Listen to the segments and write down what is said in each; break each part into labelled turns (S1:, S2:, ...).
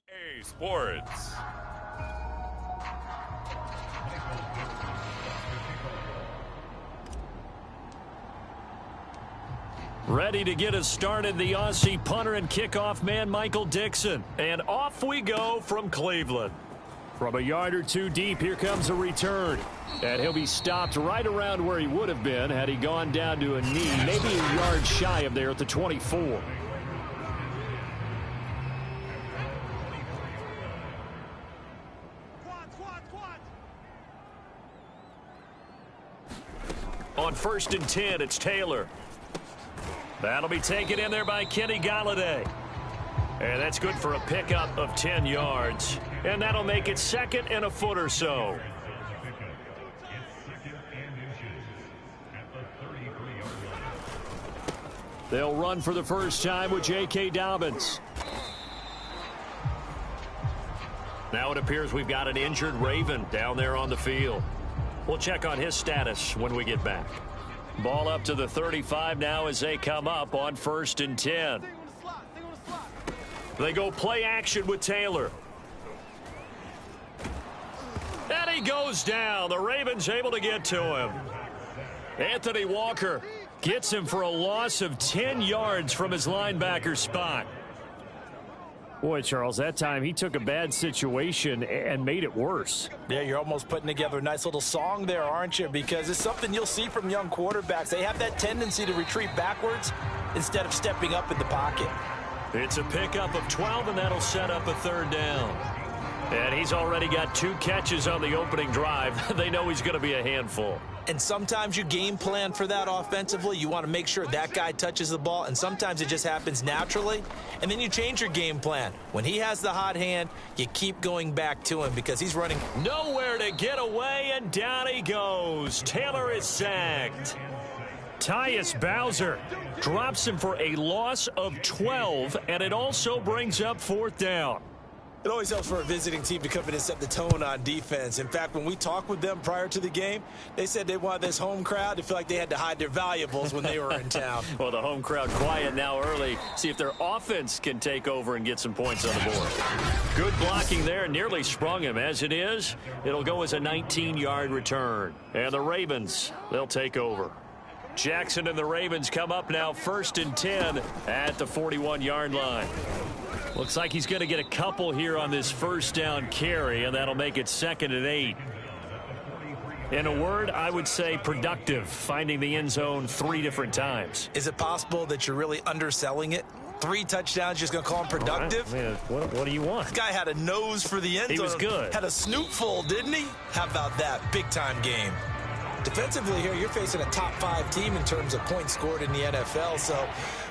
S1: EA Sports.
S2: Ready to get us started, the Aussie punter and kickoff man, Michael Dixon. And off we go from Cleveland. From a yard or two deep, here comes a return. And he'll be stopped right around where he would have been had he gone down to a knee, maybe a yard shy of there at the 24. On 1st and 10, it's Taylor. That'll be taken in there by Kenny Galladay. And that's good for a pickup of 10 yards. And that'll make it 2nd and a foot or so. They'll run for the first time with J.K. Dobbins. Now it appears we've got an injured Raven down there on the field. We'll check on his status when we get back. Ball up to the 35 now as they come up on 1st and 10. They go play action with Taylor. And he goes down. The Ravens able to get to him. Anthony Walker gets him for a loss of 10 yards from his linebacker spot. Boy, Charles, that time he took a bad situation and made it worse.
S3: Yeah, you're almost putting together a nice little song there, aren't you? Because it's something you'll see from young quarterbacks. They have that tendency to retreat backwards instead of stepping up in the pocket.
S2: It's a pickup of 12, and that'll set up a 3rd down. And he's already got 2 catches on the opening drive. They know he's going to be a handful.
S3: And sometimes you game plan for that offensively. You want to make sure that guy touches the ball, and sometimes it just happens naturally. And then you change your game plan. When he has the hot hand, you keep going back to him because he's running.
S2: Nowhere to get away, and down he goes. Taylor is sacked. Tyus Bowser drops him for a loss of 12, and it also brings up 4th down.
S3: It always helps for a visiting team to come in and set the tone on defense. In fact, when we talked with them prior to the game, they said they wanted this home crowd to feel like they had to hide their valuables when they were in town.
S2: Well, the home crowd quiet now early. See if their offense can take over and get some points on the board. Good blocking there. Nearly sprung him. As it is, it'll go as a 19-yard return. And the Ravens, they'll take over. Jackson and the Ravens come up now 1st and 10 at the 41-yard line. Looks like he's going to get a couple here on this 1st down carry, and that'll make it 2nd and 8. In a word, I would say productive, finding the end zone 3 different times.
S3: Is it possible that you're really underselling it? 3 touchdowns, just going to call him productive?
S2: Right. What do you want?
S3: This guy had a nose for the end zone.
S2: He was good.
S3: Had a snootful, didn't he? How about that? Big-time game. Defensively here, you're facing a top 5 team in terms of points scored in the NFL. So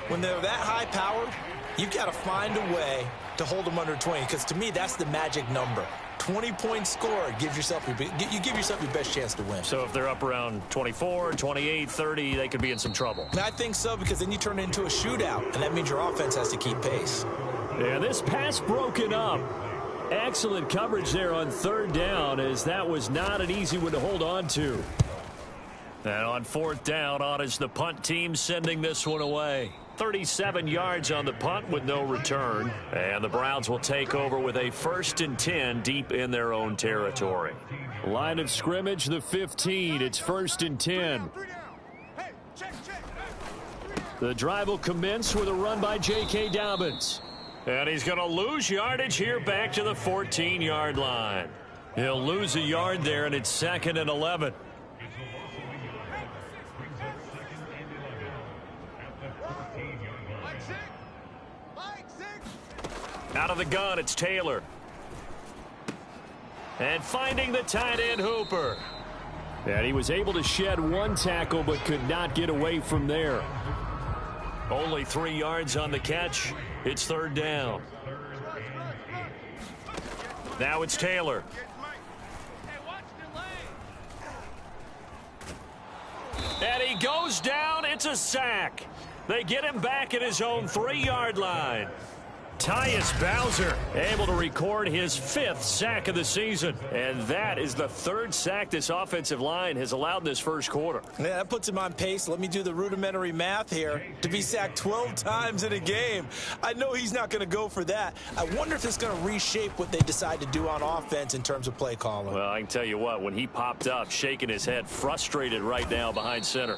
S3: when they're that high-powered, you've got to find a way to hold them under 20, because to me, that's the magic number. 20 points scored gives yourself you give yourself your best chance to win.
S2: So if they're up around 24, 28, 30, they could be in some trouble.
S3: And I think so, because then you turn it into a shootout, and that means your offense has to keep pace.
S2: Yeah, this pass broken up. Excellent coverage there on 3rd down, as that was not an easy one to hold on to. And on 4th down, on is the punt team sending this one away. 37 yards on the punt with no return. And the Browns will take over with a 1st and 10 deep in their own territory. Line of scrimmage, the 15. It's 1st and 10. The drive will commence with a run by J.K. Dobbins. And he's going to lose yardage here back to the 14-yard line. He'll lose a yard there, and it's 2nd and 11. Out of the gun, it's Taylor. And finding the tight end, Hooper. And he was able to shed 1 tackle, but could not get away from there. Only 3 yards on the catch. It's 3rd down. Now it's Taylor. And he goes down. It's a sack. They get him back at his own 3-yard line. Tyus Bowser able to record his 5th sack of the season. And that is the 3rd sack this offensive line has allowed in this first quarter.
S3: Yeah, that puts him on pace. Let me do the rudimentary math here. To be sacked 12 times in a game. I know he's not going to go for that. I wonder if it's going to reshape what they decide to do on offense in terms of play calling.
S2: Well, I can tell you what, when he popped up, shaking his head, frustrated right now behind center.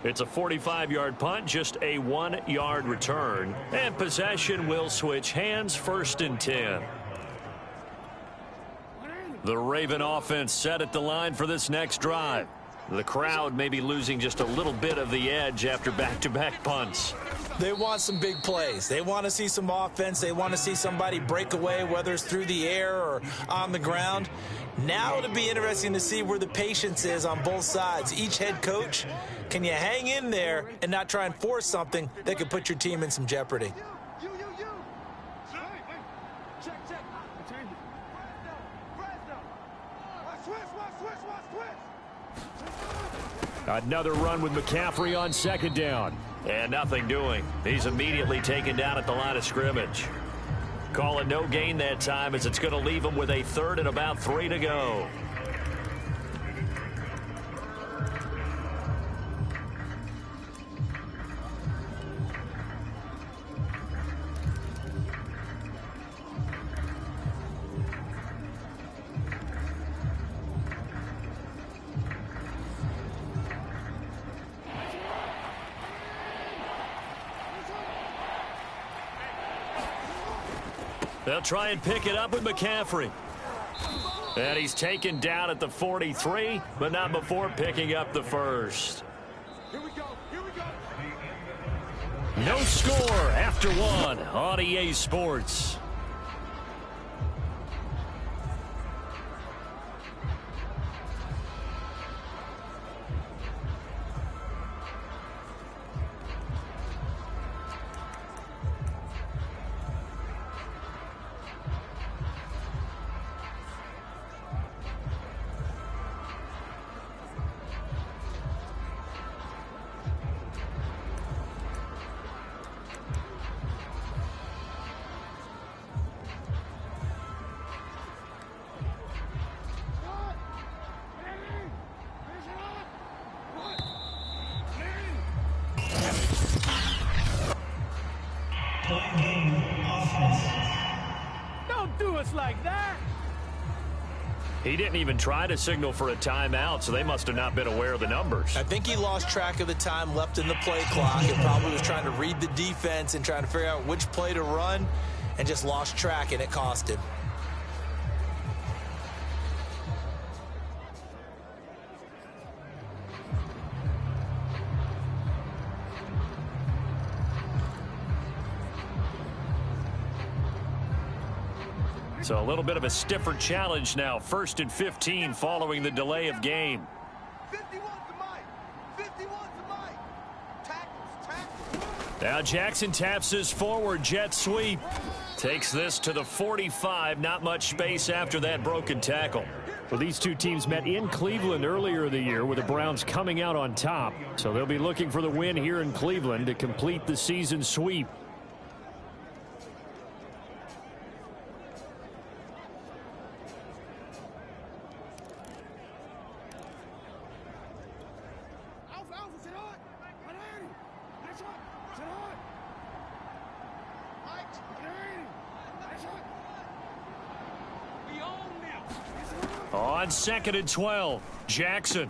S2: It's a 45-yard punt, just a 1-yard return. And possession will switch hands, 1st and 10. The Raven offense set at the line for this next drive. The crowd may be losing just a little bit of the edge after back-to-back punts.
S3: They want some big plays. They want to see some offense. They want to see somebody break away, whether it's through the air or on the ground. Now it'll be interesting to see where the patience is on both sides. Each head coach, can you hang in there and not try and force something that could put your team in some jeopardy?
S2: Another run with McCaffrey on 2nd down. And nothing doing. He's immediately taken down at the line of scrimmage. Call it no gain that time as it's going to leave him with a 3rd and about 3 to go. They'll try and pick it up with McCaffrey. And he's taken down at the 43, but not before picking up the 1st.
S1: Here we go.
S2: No score after 1 on EA Sports.
S1: Don't do us like that.
S2: He didn't even try to signal for a timeout, so they must have not been aware of the numbers.
S3: I think he lost track of the time left in the play clock and probably was trying to read the defense and trying to figure out which play to run and just lost track, and it cost him.
S2: So a little bit of a stiffer challenge now. 1st and 15 following the delay of game.
S1: 51 to Mike. 51 to Mike. Tackles.
S2: Now Jackson taps his forward jet sweep. Takes this to the 45. Not much space after that broken tackle. Well, these two teams met in Cleveland earlier in the year with the Browns coming out on top. So they'll be looking for the win here in Cleveland to complete the season sweep. On 2nd and 12, Jackson.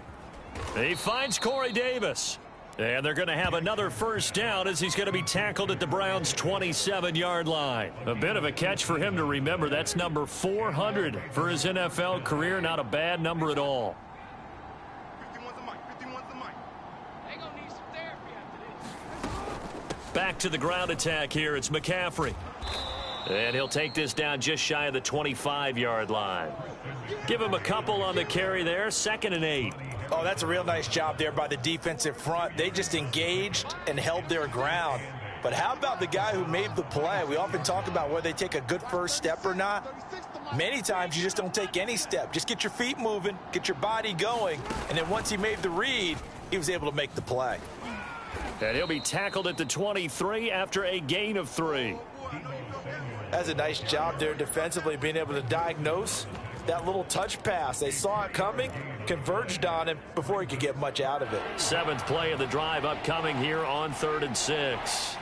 S2: He finds Corey Davis. And they're going to have another 1st down as he's going to be tackled at the Browns' 27-yard line. A bit of a catch for him to remember. That's number 400 for his NFL career. Not a bad number at all.
S1: 51 to Mike. 51 to Mike. They gonna need some therapy after this.
S2: Back to the ground attack here. It's McCaffrey. And he'll take this down just shy of the 25-yard line. Give him a couple on the carry there. 2nd and 8.
S3: Oh, that's a real nice job there by the defensive front. They just engaged and held their ground. But how about the guy who made the play? We often talk about whether they take a good first step or not. Many times you just don't take any step. Just get your feet moving, get your body going, and then once he made the read, he was able to make the play.
S2: And he'll be tackled at the 23 after a gain of 3.
S3: That's a nice job there defensively, being able to diagnose that little touch pass. They saw it coming, converged on him before he could get much out of it.
S2: 7th play of the drive upcoming here on 3rd and 6.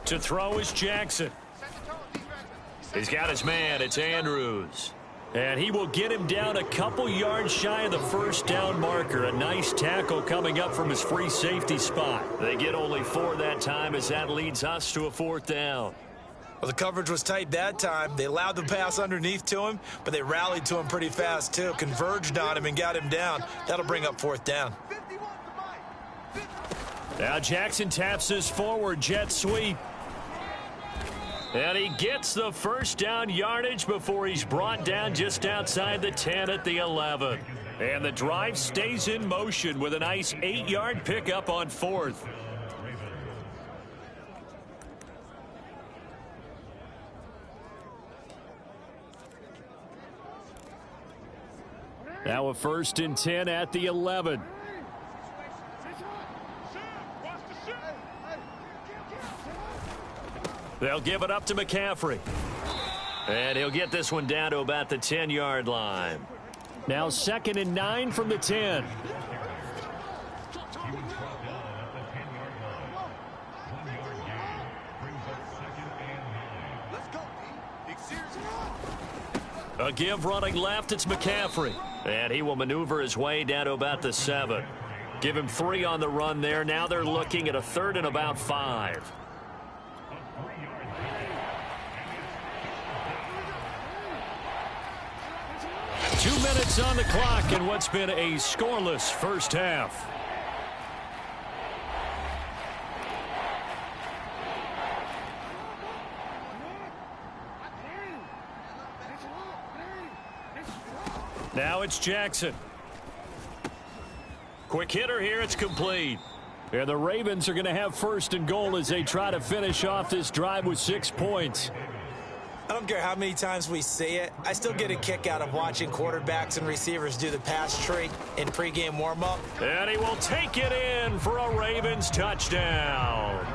S2: To throw is Jackson. He's got his man. It's Andrews. And he will get him down a couple yards shy of the first down marker. A nice tackle coming up from his free safety spot. They get only 4 that time as that leads us to a 4th down.
S3: Well, the coverage was tight that time. They allowed the pass underneath to him, but they rallied to him pretty fast, too. Converged on him and got him down. That'll bring up 4th down.
S2: Now Jackson taps his forward jet sweep. And he gets the first down yardage before he's brought down just outside the 10 at the 11. And the drive stays in motion with a nice 8-yard pickup on 4th. Now a 1st and 10 at the 11. They'll give it up to McCaffrey. And he'll get this one down to about the 10-yard line. Now 2nd and 9 from the 10. A give running left, it's McCaffrey. And he will maneuver his way down to about the 7. Give him 3 on the run there. Now they're looking at a 3rd and about 5. Two minutes on the clock in what's been a scoreless first half. Now it's Jackson. Quick hitter here. It's complete. And the Ravens are going to have 1st and goal as they try to finish off this drive with 6 points.
S3: I don't care how many times we say it, I still get a kick out of watching quarterbacks and receivers do the pass tree in pregame warm-up.
S2: And he will take it in for a Ravens touchdown.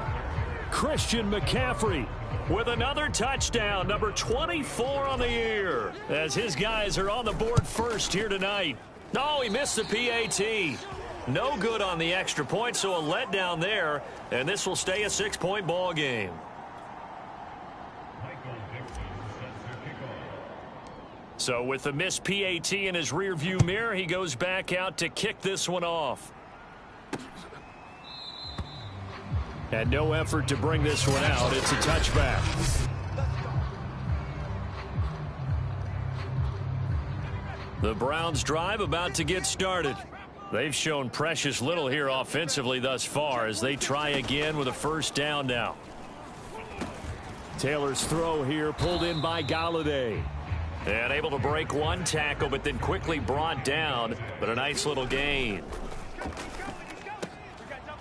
S2: Christian McCaffrey with another touchdown, number 24 on the year, as his guys are on the board first here tonight. No, he missed the PAT. No good on the extra point, so a letdown there, and this will stay a 6-point ball game. So with the missed PAT in his rearview mirror, he goes back out to kick this one off. And no effort to bring this one out. It's a touchback. The Browns drive about to get started. They've shown precious little here offensively thus far as they try again with a 1st down now. Taylor's throw here pulled in by Galladay. And able to break one tackle, but then quickly brought down. But a nice little gain.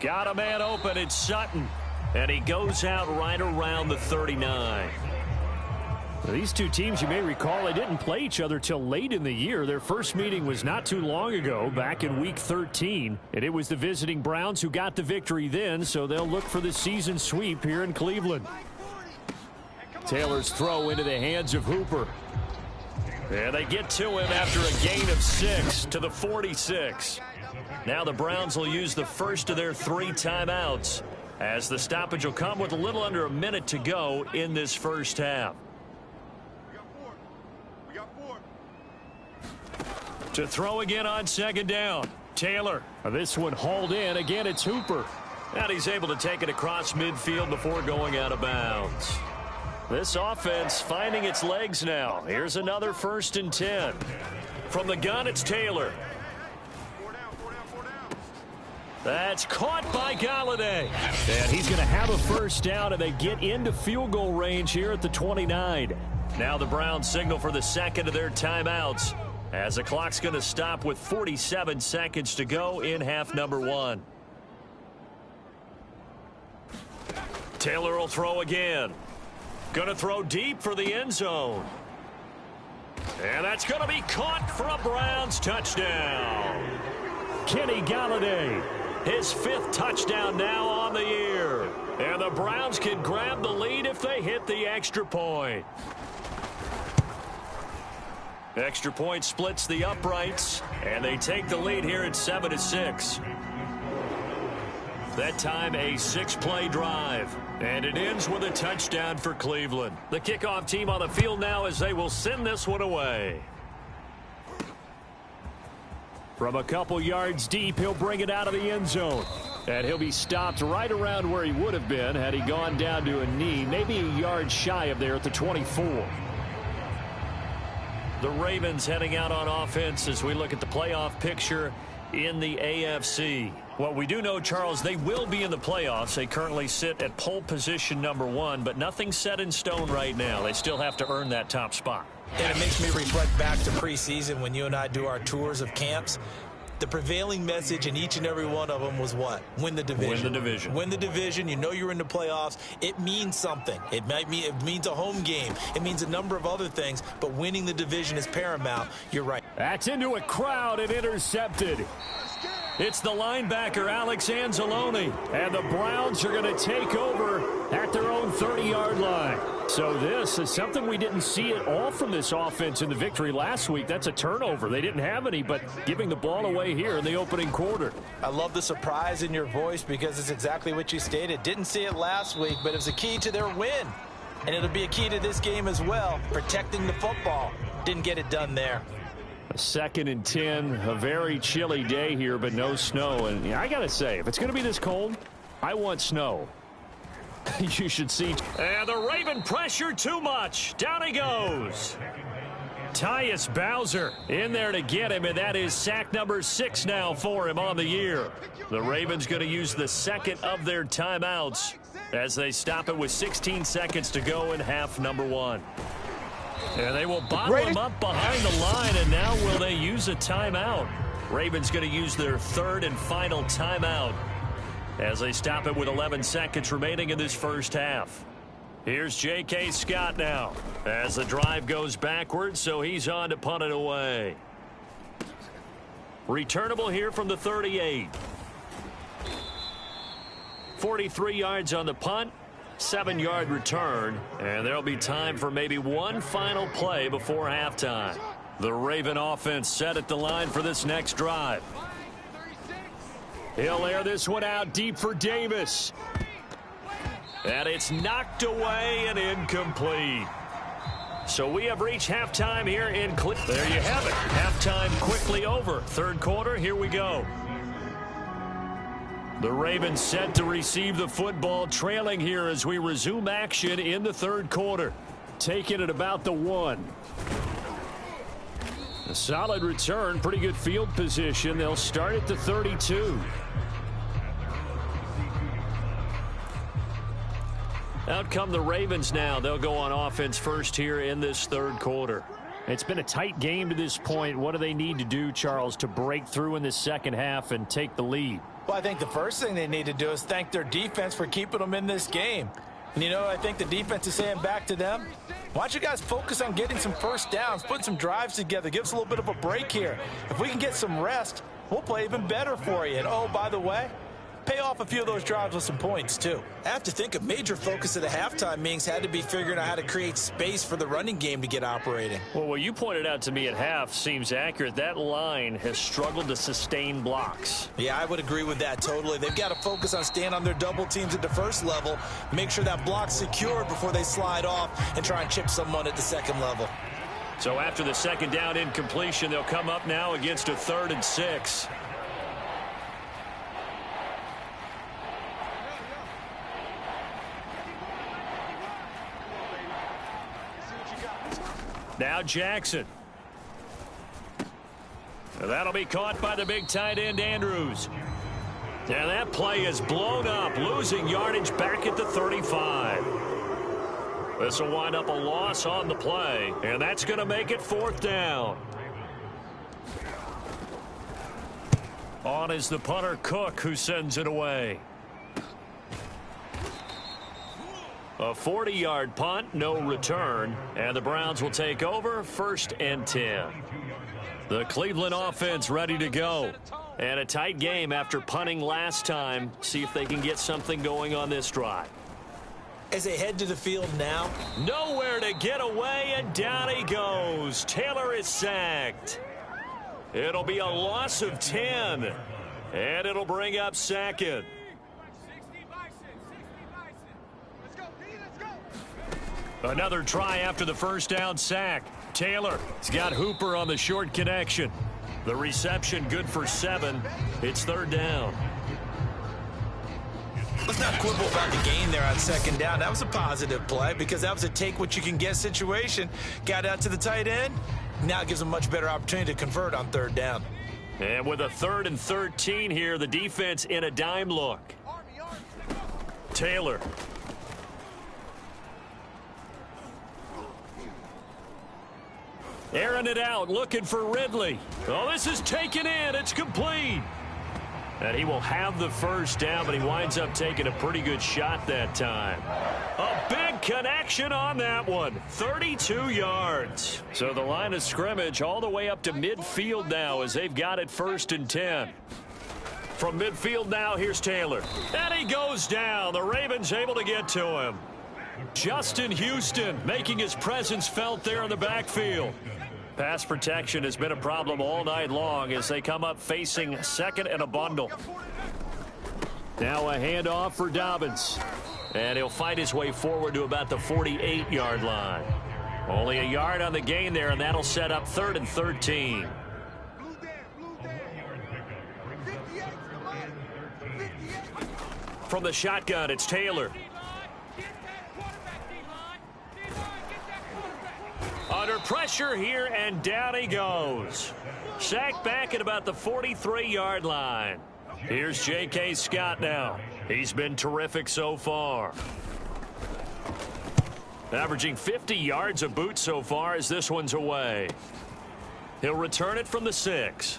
S2: Got a man open. It's Sutton. And he goes out right around the 39. Now, these two teams, you may recall, they didn't play each other till late in the year. Their first meeting was not too long ago, back in Week 13. And it was the visiting Browns who got the victory then, so they'll look for the season sweep here in Cleveland. Taylor's throw into the hands of Hooper. And they get to him after a gain of 6 to the 46. Now the Browns will use the first of their 3 timeouts as the stoppage will come with a little under a minute to go in this first half.
S1: We got 4.
S2: To throw again on 2nd down. Taylor. This one hauled in. Again, it's Hooper. And he's able to take it across midfield before going out of bounds. This offense finding its legs now. Here's another 1st and 10. From the gun, it's Taylor.
S1: 4 down, 4 down, 4 down.
S2: That's caught by Galladay. And he's going to have a 1st down, and they get into field goal range here at the 29. Now the Browns signal for the 2nd of their timeouts as the clock's going to stop with 47 seconds to go in half number 1. Taylor will throw again. Going to throw deep for the end zone. And that's going to be caught for a Browns touchdown. Kenny Galladay, his 5th touchdown now on the year. And the Browns can grab the lead if they hit the extra point. Extra point splits the uprights, and they take the lead here at 7-6. That time a 6-play drive, and it ends with a touchdown for Cleveland. The kickoff team on the field now as they will send this one away. From a couple yards deep, he'll bring it out of the end zone. And he'll be stopped right around where he would have been had he gone down to a knee, maybe a yard shy of there at the 24. The Ravens heading out on offense as we look at the playoff picture in the AFC. Well, we do know, Charles, they will be in the playoffs. They currently sit at pole position number 1, but nothing's set in stone right now. They still have to earn that top spot.
S3: And it makes me reflect back to preseason when you and I do our tours of camps. The prevailing message in each and every one of them was what? Win the division.
S2: Win the division.
S3: Win the division. You know you're in the playoffs. It means something. It means a home game. It means a number of other things, but winning the division is paramount. You're right.
S2: That's into a crowd and intercepted. It's the linebacker, Alex Anzalone, and the Browns are going to take over at their own 30-yard line. So this is something we didn't see at all from this offense in the victory last week. That's a turnover. They didn't have any, but giving the ball away here in the opening quarter.
S3: I love the surprise in your voice because it's exactly what you stated. Didn't see it last week, but it was a key to their win. And it'll be a key to this game as well, protecting the football. Didn't get it done there.
S2: A 2nd and 10, a very chilly day here, but no snow. And I got to say, if it's going to be this cold, I want snow. You should see. And the Raven pressure too much. Down he goes. Tyus Bowser in there to get him, and that is sack number 6 now for him on the year. The Ravens going to use the 2nd of their timeouts as they stop it with 16 seconds to go in half number 1. And they will bottle him up behind the line, and now will they use a timeout? Ravens going to use their 3rd and final timeout as they stop it with 11 seconds remaining in this first half. Here's J.K. Scott now as the drive goes backwards, so he's on to punt it away. Returnable here from the 38. 43 yards on the punt. 7-yard return, and there'll be time for maybe one final play before halftime. The Raven offense set at the line for this next drive. He'll air this one out deep for Davis. And it's knocked away and incomplete. So we have reached halftime here in Cleveland. There you have it. Halftime quickly over. 3rd quarter, here we go. The Ravens set to receive the football, trailing here as we resume action in the 3rd quarter. Taking it about the 1. A solid return, pretty good field position. They'll start at the 32. Out come the Ravens now. They'll go on offense first here in this 3rd quarter. It's been a tight game to this point. What do they need to do, Charles, to break through in the second half and take the lead?
S3: Well, I think the first thing they need to do is thank their defense for keeping them in this game. And, you know, I think the defense is saying back to them, why don't you guys focus on getting some first downs, putting some drives together, give us a little bit of a break here. If we can get some rest, we'll play even better for you. And, oh, by the way, pay off a few of those drives with some points, too. I have to think a major focus of the halftime meetings had to be figuring out how to create space for the running game to get operating.
S2: Well, what you pointed out to me at half seems accurate. That line has struggled to sustain blocks.
S3: Yeah, I would agree with that totally. They've got to focus on staying on their double teams at the first level, make sure that block's secured before they slide off and try and chip someone at the second level.
S2: So after the 2nd down incompletion, they'll come up now against a 3rd and 6. Now Jackson. That'll be caught by the big tight end, Andrews. And that play is blown up, losing yardage back at the 35. This will wind up a loss on the play, and that's going to make it 4th down. On is the punter, Cook, who sends it away. A 40-yard punt, no return, and the Browns will take over 1st and 10. The Cleveland offense ready to go. And a tight game after punting last time. See if they can get something going on this drive.
S3: As they head to the field now.
S2: Nowhere to get away, and down he goes. Taylor is sacked. It'll be a loss of 10, and it'll bring up 2nd. Another try after the first down sack. Taylor has got Hooper on the short connection. The reception good for 7. It's 3rd down.
S3: Let's not quibble about the gain there on 2nd down. That was a positive play because that was a take-what-you-can-get situation. Got out to the tight end. Now it gives them a much better opportunity to convert on 3rd down.
S2: And with a 3rd and 13 here, the defense in a dime look. Taylor. Airing it out, looking for Ridley. Oh, this is taken in. It's complete. And he will have the first down, but he winds up taking a pretty good shot that time. A big connection on that one. 32 yards. So the line of scrimmage all the way up to midfield now as they've got it 1st and 10. From midfield now, here's Taylor. And he goes down. The Ravens able to get to him. Justin Houston making his presence felt there in the backfield. Pass protection has been a problem all night long as they come up facing 2nd and a bundle. Now a handoff for Dobbins. And he'll fight his way forward to about the 48-yard line. Only a yard on the gain there, and that'll set up 3rd and 13. From the shotgun, it's Taylor. Under pressure here, and down he goes. Sacked back at about the 43-yard line. Here's J.K. Scott now. He's been terrific so far. Averaging 50 yards a boot so far as this one's away. He'll return it from the 6.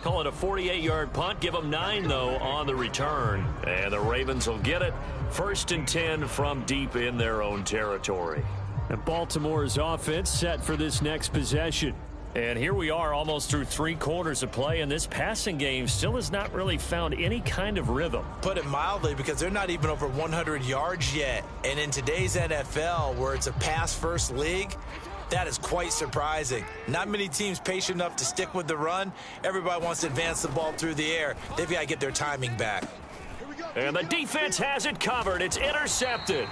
S2: Call it a 48-yard punt. Give him 9, though, on the return. And the Ravens will get it. 1st and 10 from deep in their own territory. And Baltimore's offense set for this next possession. And here we are almost through 3 quarters of play, and this passing game still has not really found any kind of rhythm.
S3: Put it mildly, because they're not even over 100 yards yet. And in today's NFL, where it's a pass-first league, that is quite surprising. Not many teams patient enough to stick with the run. Everybody wants to advance the ball through the air. They've got to get their timing back.
S2: And the defense has it covered. It's intercepted.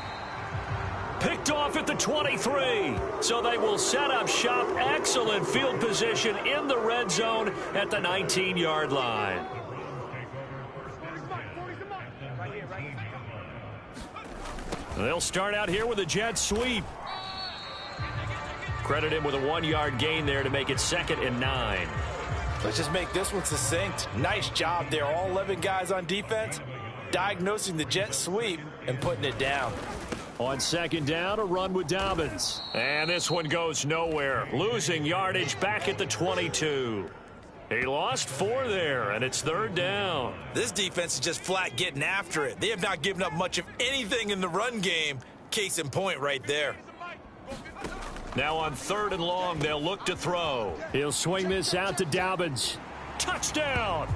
S2: Picked off at the 23. So they will set up shop. Excellent field position in the red zone at the 19-yard line. They'll start out here with a jet sweep. Credit him with a 1-yard gain there to make it 2nd and 9.
S3: Let's just make this one succinct. Nice job there. All 11 guys on defense diagnosing the jet sweep and putting it down.
S2: On 2nd down, a run with Dobbins. And this one goes nowhere. Losing yardage back at the 22. He lost 4 there, and it's 3rd down.
S3: This defense is just flat getting after it. They have not given up much of anything in the run game. Case in point right there.
S2: Now on 3rd and long, they'll look to throw. He'll swing this out to Dobbins. Touchdown!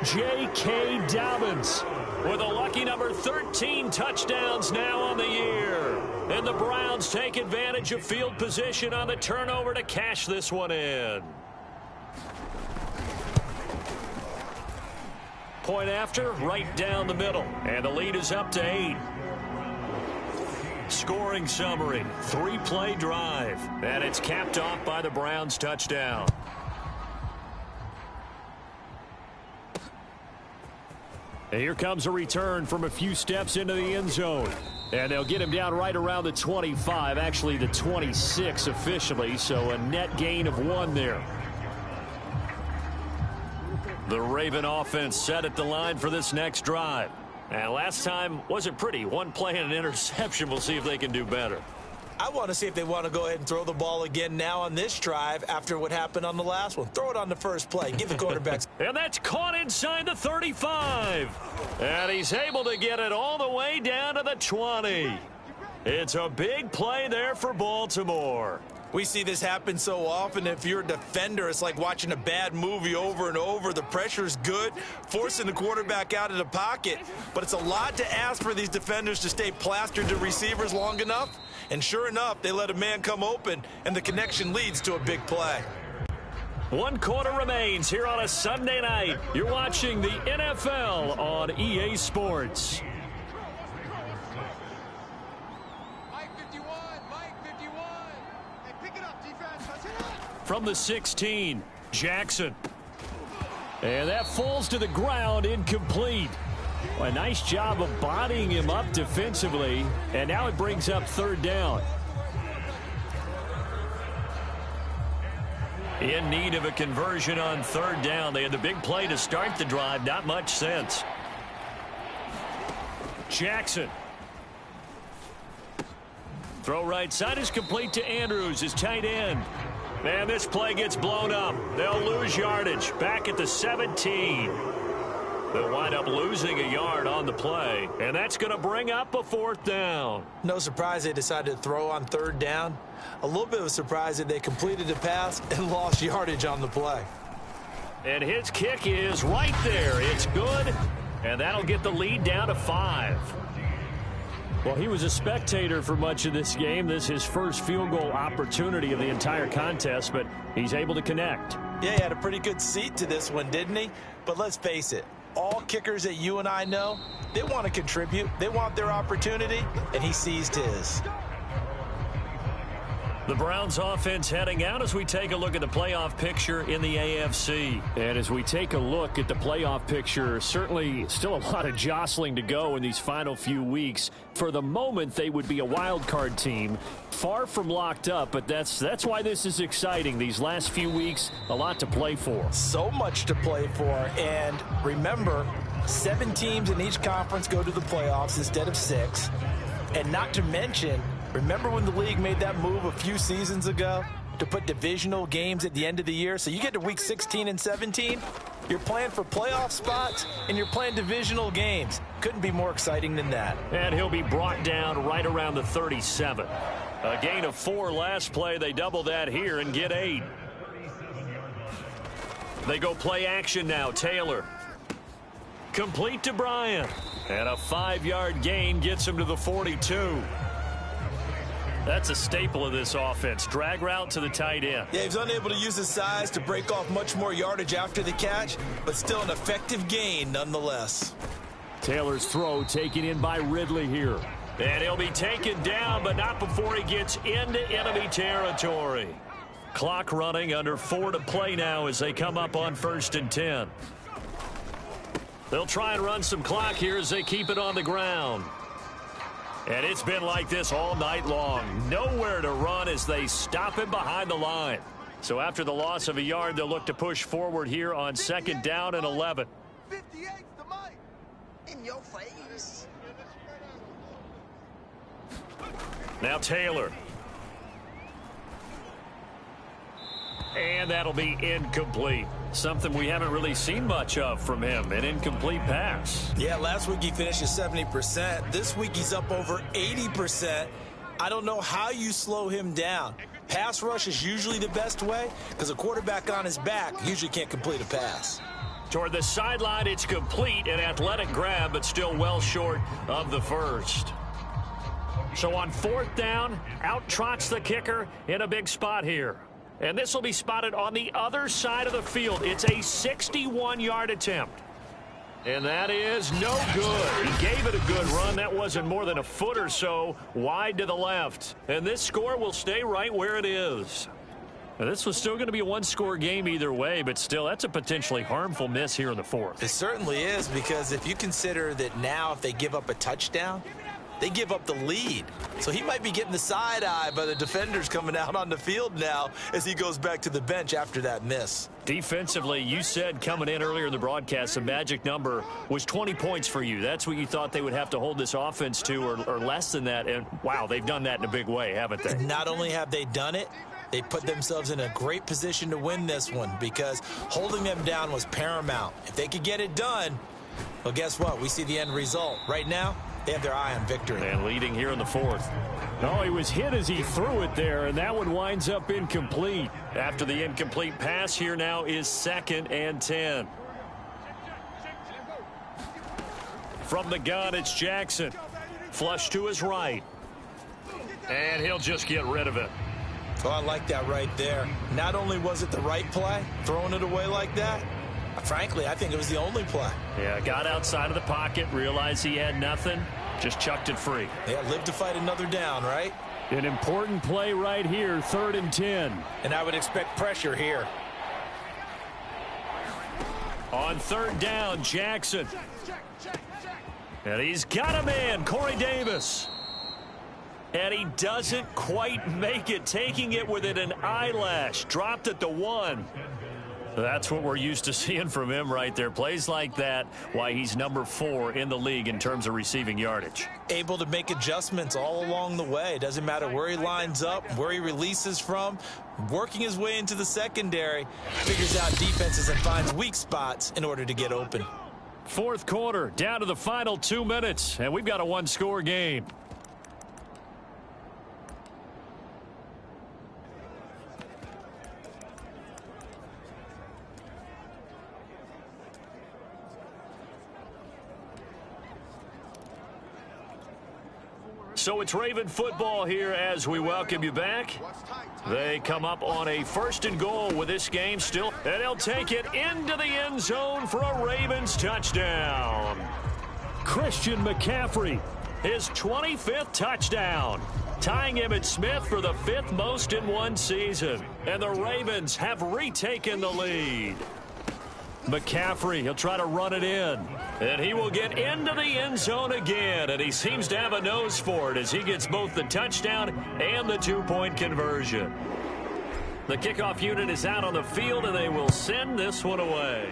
S2: J.K. Dobbins with a lucky number 13 touchdowns now on the year. And the Browns take advantage of field position on the turnover to cash this one in. Point after, right down the middle. And the lead is up to 8. Scoring summary, 3-play drive. And it's capped off by the Browns touchdown. And here comes a return from a few steps into the end zone. And they'll get him down right around the 25, actually the 26 officially, so a net gain of 1 there. The Raven offense set at the line for this next drive. And last time wasn't pretty. 1 play and an interception. We'll see if they can do better.
S3: I want to see if they want to go ahead and throw the ball again now on this drive after what happened on the last one. Throw it on the first play. Give the quarterbacks.
S2: And that's caught inside the 35. And he's able to get it all the way down to the 20. It's a big play there for Baltimore.
S3: We see this happen so often. If you're a defender, it's like watching a bad movie over and over. The pressure's good, forcing the quarterback out of the pocket. But it's a lot to ask for these defenders to stay plastered to receivers long enough. And sure enough, they let a man come open, and the connection leads to a big play.
S2: 1 quarter remains here on a Sunday night. You're watching the NFL on EA Sports. From the 16, Jackson. And that falls to the ground, incomplete. A nice job of bodying him up defensively, and now it brings up 3rd down. In need of a conversion on 3rd down. They had the big play to start the drive, not much sense. Jackson. Throw right side is complete to Andrews, his tight end. And this play gets blown up. They'll lose yardage back at the 17. They'll wind up losing a yard on the play, and that's going to bring up a 4th down.
S3: No surprise they decided to throw on 3rd down. A little bit of a surprise that they completed the pass and lost yardage on the play.
S2: And his kick is right there. It's good, and that'll get the lead down to 5. Well, he was a spectator for much of this game. This is his first field goal opportunity of the entire contest, but he's able to connect.
S3: Yeah, he had a pretty good seat to this one, didn't he? But let's face it, all kickers that you and I know, they want to contribute. They want their opportunity, and he seized his.
S2: The Browns offense heading out as we take a look at the playoff picture in the AFC. And as we take a look at the playoff picture, certainly still a lot of jostling to go in these final few weeks. For the moment, they would be a wild card team, far from locked up, but that's why this is exciting. These last few weeks, a lot to play for.
S3: So much to play for, and remember, 7 teams in each conference go to the playoffs instead of 6, and not to mention, remember when the league made that move a few seasons ago to put divisional games at the end of the year? So you get to week 16 and 17, you're playing for playoff spots, and you're playing divisional games. Couldn't be more exciting than that.
S2: And he'll be brought down right around the 37. A gain of 4 last play. They double that here and get 8. They go play action now. Taylor. Complete to Bryant. And a 5-yard gain gets him to the 42. That's a staple of this offense. Drag route to the tight end.
S3: Yeah, he's unable to use his size to break off much more yardage after the catch, but still an effective gain nonetheless.
S2: Taylor's throw taken in by Ridley here. And he'll be taken down, but not before he gets into enemy territory. Clock running, under 4 to play now as they come up on 1st and 10. They'll try and run some clock here as they keep it on the ground. And it's been like this all night long. Nowhere to run as they stop him behind the line. So after the loss of a yard, they'll look to push forward here on 2nd down and 11.
S1: 58's the mic. In your face.
S2: Now Taylor. And that'll be incomplete. Something we haven't really seen much of from him, an incomplete pass.
S3: Yeah, last week he finished at 70%. This week he's up over 80%. I don't know how you slow him down. Pass rush is usually the best way because a quarterback on his back usually can't complete a pass.
S2: Toward the sideline, it's complete, an athletic grab, but still well short of the first. So on 4th down, out trots the kicker in a big spot here. And this will be spotted on the other side of the field. It's a 61-yard attempt. And that is no good. He gave it a good run. That wasn't more than a foot or so wide to the left. And this score will stay right where it is. Now, this was still going to be a 1-score game either way, but still, that's a potentially harmful miss here in the 4th.
S3: It certainly is, because if you consider that now if they give up a touchdown, they give up the lead. So he might be getting the side eye by the defenders coming out on the field now as he goes back to the bench after that miss.
S2: Defensively, you said coming in earlier in the broadcast, the magic number was 20 points for you. That's what you thought they would have to hold this offense to, or less than that. And, wow, they've done that in a big way, haven't they?
S3: Not only have they done it, they put themselves in a great position to win this one because holding them down was paramount. If they could get it done, well, guess what? We see the end result. Right now, they have their eye on victory.
S2: And leading here in the fourth.
S4: Oh, he was hit as he threw it there, and that one winds up incomplete.
S2: After the incomplete pass, here now is 2nd and 10. From the gun, it's Jackson. Flush to his right. And he'll just get rid of it.
S3: Oh, I like that right there. Not only was it the right play, throwing it away like that, frankly, I think it was the only play.
S2: Yeah, got outside of the pocket, realized he had nothing, just chucked it free.
S3: Yeah, live to fight another down, right?
S4: An important play right here, 3rd and 10.
S3: And I would expect pressure here.
S2: On 3rd down, Jackson. And he's got a man, Corey Davis. And he doesn't quite make it, taking it within an eyelash. Dropped at the 1. That's what we're used to seeing from him right there. Plays like that, why he's number 4 in the league in terms of receiving yardage.
S3: Able to make adjustments all along the way. Doesn't matter where he lines up, where he releases from. Working his way into the secondary. Figures out defenses and finds weak spots in order to get open.
S2: 4th quarter, down to the final 2 minutes. And we've got a 1-score game. So it's Raven football here as we welcome you back. They come up on a 1st and goal with this game still. And they'll take it into the end zone for a Ravens touchdown.
S4: Christian McCaffrey.
S2: His 25th touchdown. Tying Emmitt Smith for the 5th most in one season. And the Ravens have retaken the lead. McCaffrey, he'll try to run it in. And he will get into the end zone again. And he seems to have a nose for it as he gets both the touchdown and the 2-point conversion. The kickoff unit is out on the field, and they will send this one away.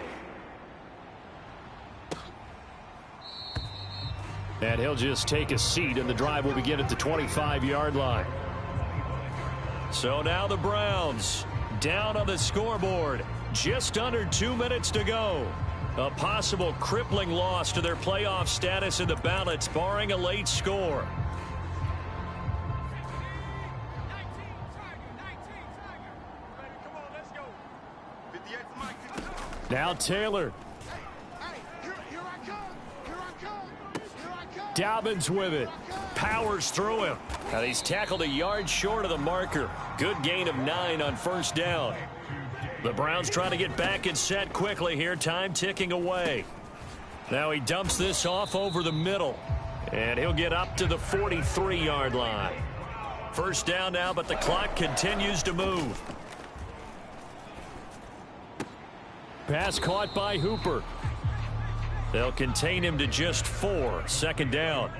S4: And he'll just take a seat, and the drive will begin at the 25-yard line.
S2: So now the Browns down on the scoreboard. Just under 2 minutes to go. A possible crippling loss to their playoff status in the balance, barring a late score.
S4: Now Taylor. Dobbins with it.
S2: Powers through him. And he's tackled a yard short of the marker. Good gain of 9 on 1st down. The Browns trying to get back and set quickly here. Time ticking away. Now he dumps this off over the middle. And he'll get up to the 43-yard line. 1st down now, but the clock continues to move.
S4: Pass caught by Hooper.
S2: They'll contain him to just 4. 2nd down.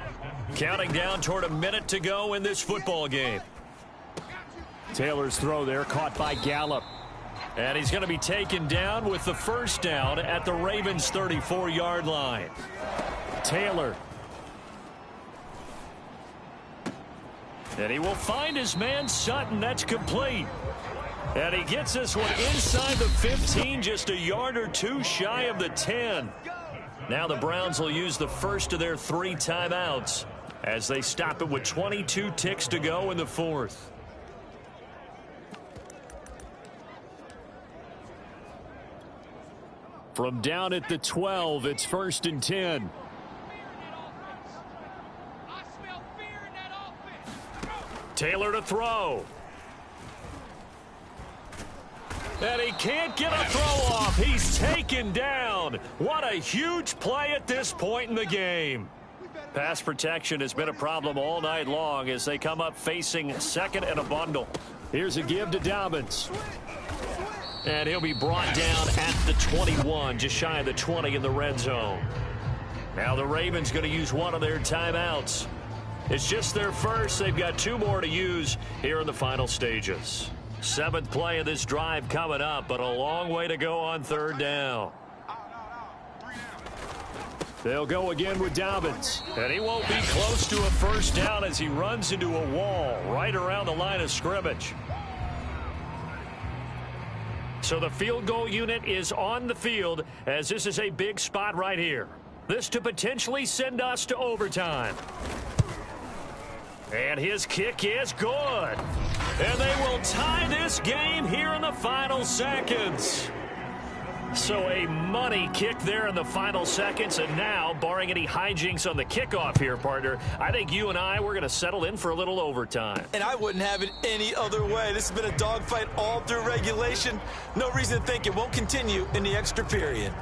S2: Counting down toward a minute to go in this football game.
S4: Taylor's throw there caught by Gallup.
S2: And he's going to be taken down with the 1st down at the Ravens' 34-yard line.
S4: Taylor.
S2: And he will find his man Sutton. That's complete. And he gets this one inside the 15, just a yard or 2 shy of the 10. Now the Browns will use the first of their 3 timeouts as they stop it with 22 ticks to go in the 4th.
S4: From down at the 12, it's 1st and 10.
S2: Taylor to throw. And he can't get a throw off. He's taken down. What a huge play at this point in the game. Pass protection has been a problem all night long as they come up facing 2nd and a bundle.
S4: Here's a give to Dobbins.
S2: And he'll be brought down at the 21, just shy of the 20 in the red zone. Now the Ravens going to use one of their timeouts. It's just their first. They've got 2 more to use here in the final stages. 7th play of this drive coming up, but a long way to go on 3rd down.
S4: They'll go again with Dobbins.
S2: And he won't be close to a first down as he runs into a wall right around the line of scrimmage. So the field goal unit is on the field as this is a big spot right here. This to potentially send us to overtime. And his kick is good. And they will tie this game here in the final seconds. So a money kick there in the final seconds. And now, barring any hijinks on the kickoff here, partner, I think you and we're going to settle in for a little overtime.
S3: And I wouldn't have it any other way. This has been a dogfight all through regulation. No reason to think it won't continue in the extra period.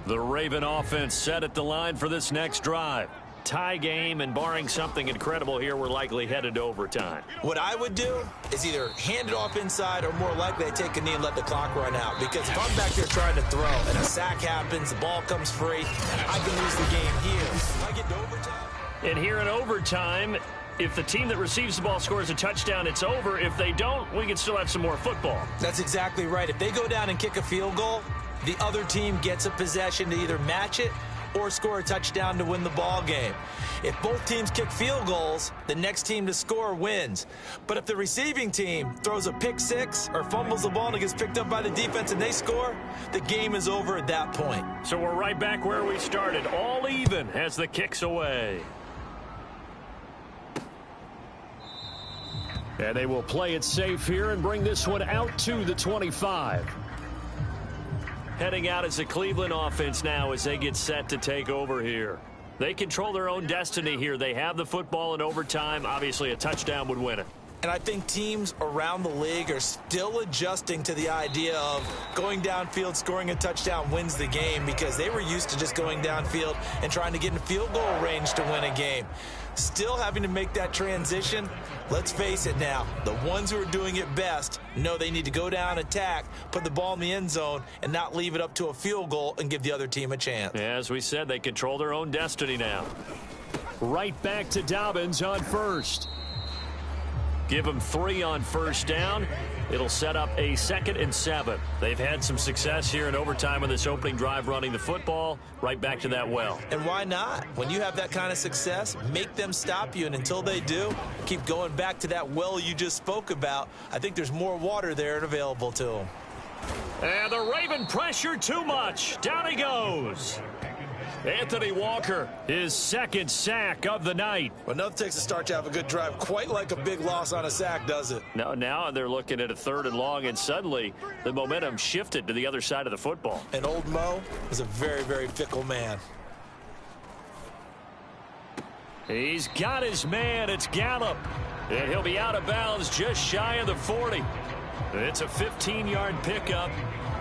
S2: The Raven offense set at the line for this next drive. Tie game, and barring something incredible here, we're likely headed to overtime.
S3: What I would do is either hand it off inside or more likely I take a knee and let the clock run out. Because if I'm back there trying to throw and a sack happens, the ball comes free, I can lose the game here. If I get to overtime.
S2: And here in overtime, if the team that receives the ball scores a touchdown, it's over. If they don't, we can still have some more football.
S3: That's exactly right. If they go down and kick a field goal, the other team gets a possession to either match it or score a touchdown to win the ball game. If both teams kick field goals, the next team to score wins. But if the receiving team throws a pick six or fumbles the ball and it gets picked up by the defense and they score, the game is over at that point.
S2: So we're right back where we started, all even as the kick's away.
S4: And they will play it safe here and bring this one out to the 25.
S2: Heading out as the Cleveland offense now as they get set to take over here. They control their own destiny here. They have the football in overtime. Obviously, a touchdown would win it.
S3: And I think teams around the league are still adjusting to the idea of going downfield, scoring a touchdown wins the game, because they were used to just going downfield and trying to get in field goal range to win a game. Still having to make that transition. Let's face it now, the ones who are doing it best know they need to go down, attack, put the ball in the end zone, and not leave it up to a field goal and give the other team a chance.
S2: As we said, they control their own destiny now.
S4: Right back to Dobbins on first.
S2: Give them 3 on first down. It'll set up a 2nd and 7. They've had some success here in overtime on this opening drive running the football. Right back to that well.
S3: And why not? When you have that kind of success, make them stop you. And until they do, keep going back to that well you just spoke about. I think there's more water there and available to them.
S2: And the Raven pressure too much. Down he goes. Anthony Walker, his 2nd sack of the night.
S3: Well, nothing takes a start to have a good drive. Quite like a big loss on a sack, does it?
S2: Now they're looking at a 3rd and long, and suddenly the momentum shifted to the other side of the football.
S3: And old Mo is a very, very fickle man.
S2: He's got his man. It's Gallup. And he'll be out of bounds just shy of the 40. It's a 15-yard pickup,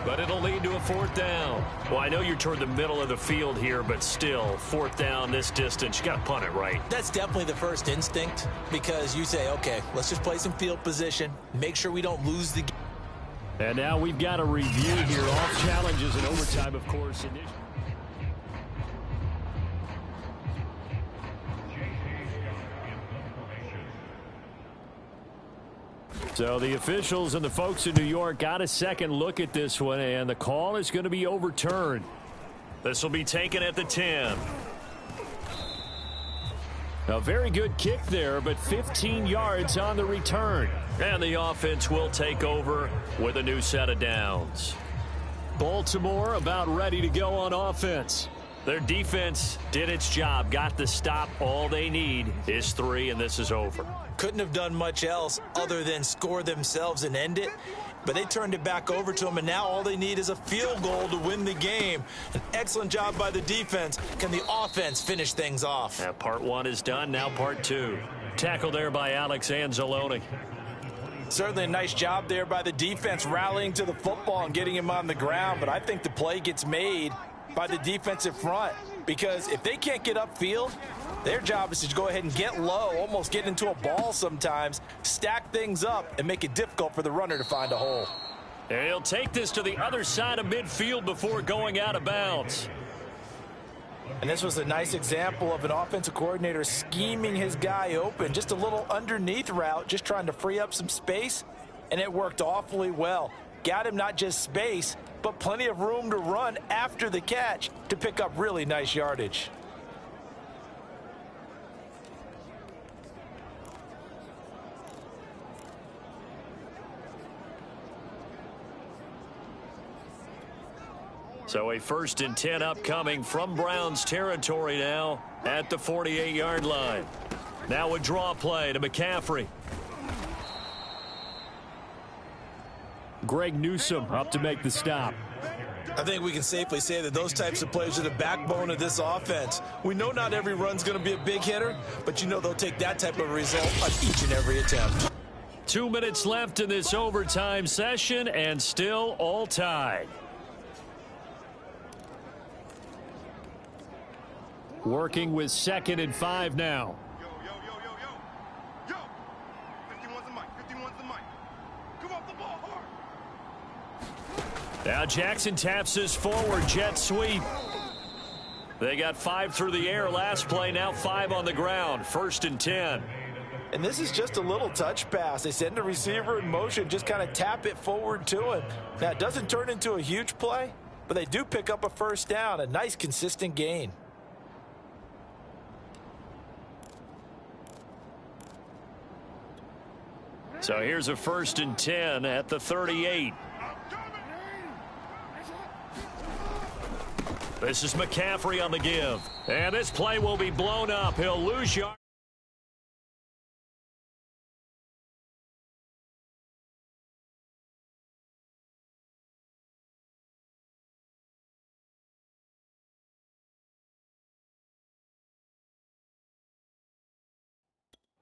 S2: but it'll lead to a 4th down. Well, I know you're toward the middle of the field here, but still, 4th down this distance, you got to punt it, right?
S3: That's definitely the first instinct, because you say, okay, let's just play some field position, make sure we don't lose the game.
S4: And now we've got a review here. All challenges in overtime, of course. So the officials and the folks in New York got a second look at this one, and the call is going to be overturned.
S2: This will be taken at the 10.
S4: A very good kick there, but 15 yards on the return.
S2: And the offense will take over with a new set of downs.
S4: Baltimore about ready to go on offense.
S2: Their defense did its job, got the stop. All they need is 3, and this is over.
S3: Couldn't have done much else other than score themselves and end it, but they turned it back over to them, and now all they need is a field goal to win the game. An excellent job by the defense. Can the offense finish things off?
S2: Now, part 1 is done, now part 2. Tackle there by Alex Anzalone.
S3: Certainly a nice job there by the defense, rallying to the football and getting him on the ground, but I think the play gets made by the defensive front, because if they can't get upfield, their job is to go ahead and get low, almost get into a ball sometimes, stack things up, and make it difficult for the runner to find a hole.
S2: And he'll take this to the other side of midfield before going out of bounds.
S3: And this was a nice example of an offensive coordinator scheming his guy open. Just a little underneath route, just trying to free up some space, and it worked awfully well. Got him not just space, but plenty of room to run after the catch to pick up really nice yardage.
S2: So a 1st and 10 upcoming from Browns territory now at the 48-yard line. Now a draw play to McCaffrey.
S4: Greg Newsome up to make the stop.
S3: I think we can safely say that those types of plays are the backbone of this offense. We know not every run's going to be a big hitter, but you know they'll take that type of result on each and every attempt.
S2: 2 minutes left in this overtime session, and still all tied.
S4: Working with 2nd and 5 now.
S1: Yo. 51's the mic. 51's the mic. Come off the ball hard.
S2: Now Jackson taps his forward jet sweep. They got 5 through the air last play, now 5 on the ground. 1st and 10.
S3: And this is just a little touch pass. They send the receiver in motion, just kind of tap it forward to him. Now, it doesn't turn into a huge play, but they do pick up a 1st down, a nice consistent gain.
S2: So here's a 1st and 10 at the 38. This is McCaffrey on the give. And this play will be blown up. He'll lose yard.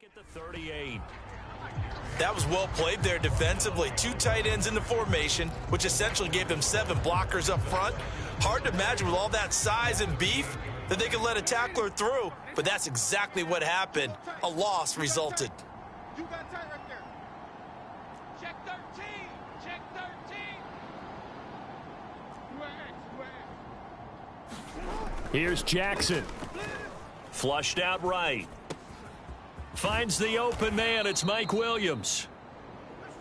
S2: At the 38.
S3: That was well played there defensively. 2 tight ends in the formation, which essentially gave them 7 blockers up front. Hard to imagine with all that size and beef that they could let a tackler through, but that's exactly what happened. A loss resulted.
S1: You got tight right there. Check 13. Check 13.
S4: Here's Jackson.
S2: Flushed out right. Finds the open man. It's Mike Williams.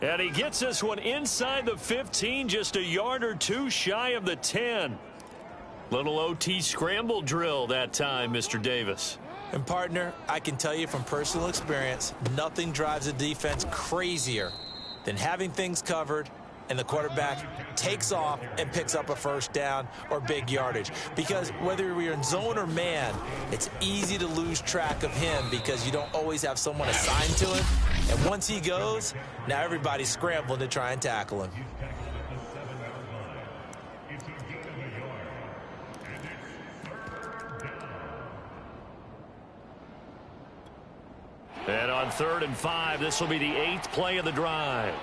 S2: And he gets this one inside the 15, just a yard or 2 shy of the 10. Little OT scramble drill that time, Mr. Davis.
S3: And partner, I can tell you from personal experience, nothing drives a defense crazier than having things covered and the quarterback takes off and picks up a 1st down or big yardage. Because whether you're in zone or man, it's easy to lose track of him because you don't always have someone assigned to him. And once he goes, now everybody's scrambling to try and tackle him.
S2: And on 3rd and 5, this will be the 8th play of the drive.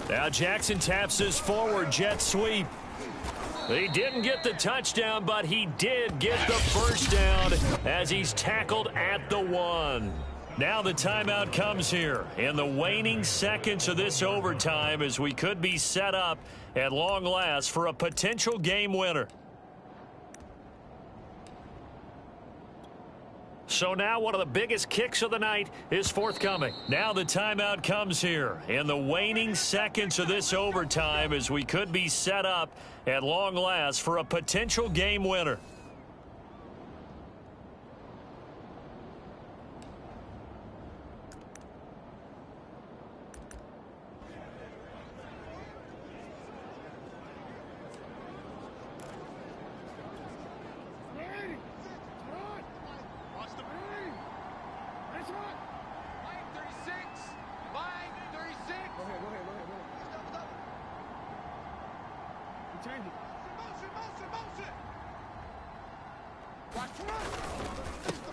S2: Now Jackson taps his forward jet sweep. He didn't get the touchdown, but he did get the 1st down as he's tackled at the 1. Now the timeout comes here in the waning seconds of this overtime as we could be set up at long last for a potential game winner. So now one of the biggest kicks of the night is forthcoming. Now the timeout comes here in the waning seconds of this overtime as we could be set up at long last for a potential game winner.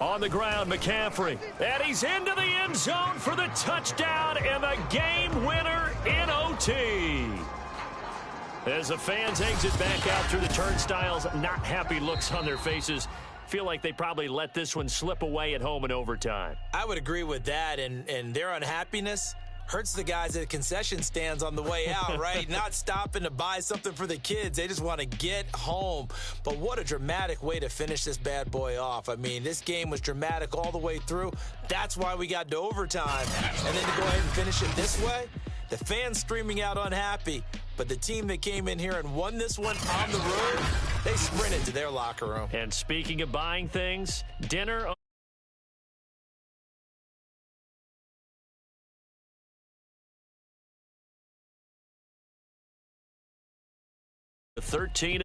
S2: On the ground, McCaffrey. And he's into the end zone for the touchdown and the game winner in OT. As the fans exit back out through the turnstiles, not happy looks on their faces. Feel like they probably let this one slip away at home in overtime.
S3: I would agree with that, and their unhappiness hurts the guys at concession stands on the way out, right? Not stopping to buy something for the kids. They just want to get home. But what a dramatic way to finish this bad boy off. I mean, this game was dramatic all the way through. That's why we got to overtime. And then to go ahead and finish it this way, the fans streaming out unhappy. But the team that came in here and won this one on the road, they sprinted to their locker room.
S2: And speaking of buying things, dinner... The 13